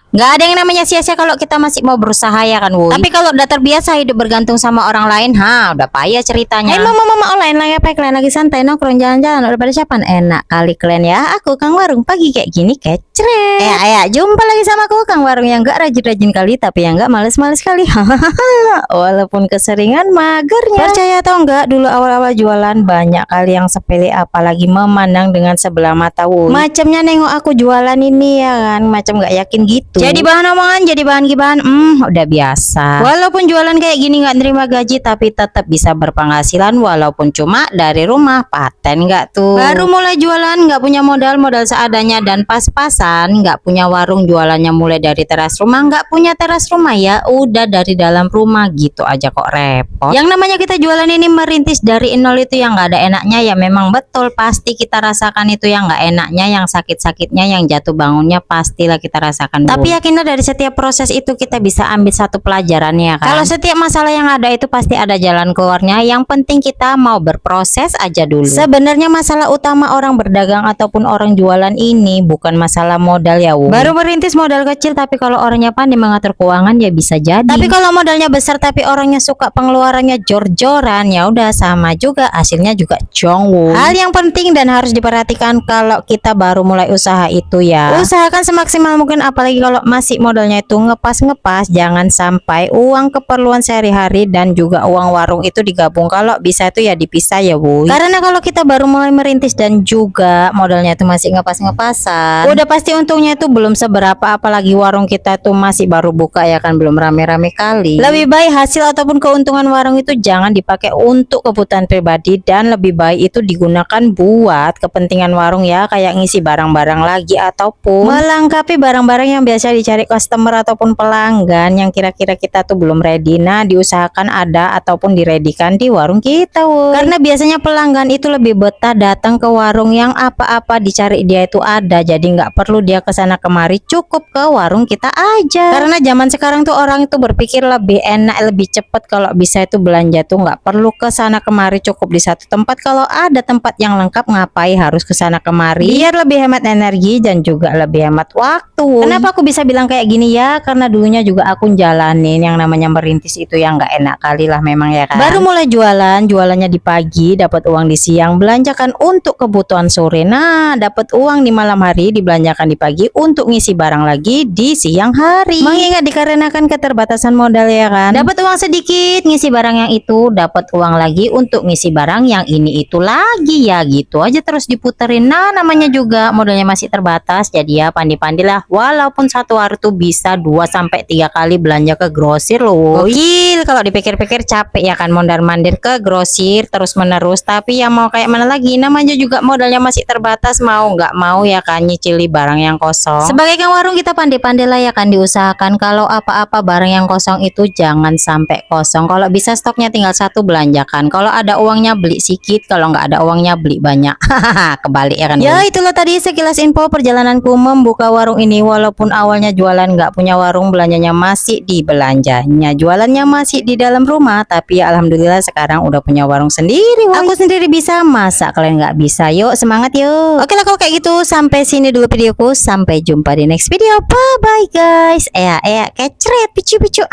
Nggak ada yang namanya sia-sia kalau kita masih mau berusaha ya kan, Wuy. Tapi kalau udah terbiasa hidup bergantung sama orang lain, udah payah ceritanya. Hai mama online lagi apa kalian lagi santai nongkrong jalan-jalan udah pada siapa? Enak kali kalian ya. Aku Kang Warung pagi kayak gini kecret. Jumpa lagi sama aku Kang Warung yang nggak rajin-rajin kali tapi yang nggak males-males kali. Walaupun keseringan magernya. Percaya atau enggak, dulu awal-awal jualan banyak kali yang sepele apalagi memandang dengan sebelah mata, Wuy. Macamnya nengok aku jualan ini ya kan, macam nggak yakin gitu. Jadi bahan omongan, jadi bahan gibahan, udah biasa. Walaupun jualan kayak gini nggak nerima gaji, tapi tetap bisa berpenghasilan walaupun cuma dari rumah. Paten nggak tuh? Baru mulai jualan nggak punya modal seadanya dan pas-pasan, nggak punya warung jualannya mulai dari teras rumah, nggak punya teras rumah ya udah dari dalam rumah gitu aja kok repot. Yang namanya kita jualan ini merintis dari nol itu yang nggak ada enaknya ya memang betul pasti kita rasakan itu yang nggak enaknya, yang sakit-sakitnya, yang jatuh bangunnya pastilah kita rasakan. Tapi yakinlah dari setiap proses itu kita bisa ambil satu pelajaran ya kan. Kalau setiap masalah yang ada itu pasti ada jalan keluarnya. Yang penting kita mau berproses aja dulu. Sebenarnya masalah utama orang berdagang ataupun orang jualan ini bukan masalah modal ya, Wuy. Baru merintis modal kecil tapi kalau orangnya pandai mengatur keuangan ya bisa jadi. Tapi kalau modalnya besar tapi orangnya suka pengeluarannya jor-joran ya udah sama juga hasilnya juga jong, Wuy. Hal yang penting dan harus diperhatikan kalau kita baru mulai usaha itu ya, usahakan semaksimal mungkin apalagi kalau masih modalnya itu ngepas-ngepas, jangan sampai uang keperluan sehari-hari dan juga uang warung itu digabung. Kalau bisa itu ya dipisah ya, Wuy. Karena kalau kita baru mulai merintis dan juga modalnya itu masih ngepas-ngepasan, udah pasti untungnya itu belum seberapa, apalagi warung kita tuh masih baru buka ya kan, belum rame-rame kali. Lebih baik hasil ataupun keuntungan warung itu jangan dipakai untuk kebutuhan pribadi dan lebih baik itu digunakan buat kepentingan warung ya, kayak ngisi barang-barang lagi ataupun melengkapi barang-barang yang biasa dicari customer ataupun pelanggan yang kira-kira kita tuh belum ready. Nah diusahakan ada ataupun diredikan di warung kita, Woy. Karena biasanya pelanggan itu lebih betah datang ke warung yang apa-apa dicari dia itu ada, jadi nggak perlu dia kesana kemari, cukup ke warung kita aja. Karena zaman sekarang tuh orang itu berpikir lebih enak lebih cepet, kalau bisa itu belanja tuh nggak perlu kesana kemari, cukup di satu tempat. Kalau ada tempat yang lengkap ngapain harus kesana kemari, biar lebih hemat energi dan juga lebih hemat waktu. Kenapa aku bisa bilang kayak gini ya, karena dulunya juga aku jalanin yang namanya merintis itu yang nggak enak kali lah memang ya kan. Baru mulai jualannya di pagi, dapat uang di siang, belanjakan untuk kebutuhan sore. Nah dapat uang di malam hari, dibelanjakan di pagi untuk ngisi barang lagi di siang hari. Mengingat dikarenakan keterbatasan modal ya kan, dapat uang sedikit ngisi barang yang itu, dapat uang lagi untuk ngisi barang yang ini itu lagi ya, gitu aja terus diputerin. Nah namanya juga modalnya masih terbatas, jadi ya pandai-pandailah. Walaupun satu hari tuh bisa 2-3 kali belanja ke grosir loh. Gokil kalau dipikir-pikir, capek ya kan mondar-mandir ke grosir terus menerus. Tapi ya mau kayak mana lagi, namanya juga modalnya masih terbatas, mau nggak mau ya kan nyicili barang yang kosong. Sebagai kang warung kita pandai-pandai lah ya kan, diusahakan kalau apa-apa barang yang kosong itu jangan sampai kosong. Kalau bisa stoknya tinggal satu belanjakan, kalau ada uangnya beli sedikit, kalau nggak ada uangnya beli banyak. Kebalik ya kan. Ya itulah tadi sekilas info perjalananku membuka warung ini. Walaupun awalnya jualan nggak punya warung, belanjanya masih di belanjanya, jualannya masih di dalam rumah, tapi ya alhamdulillah sekarang udah punya warung sendiri, woy. Aku sendiri bisa, masa kalian nggak bisa? Yuk semangat yuk. Oke lah kalau kayak gitu, sampai sini dulu videoku, sampai jumpa di next video. Bye bye guys. Kecret picu-picu.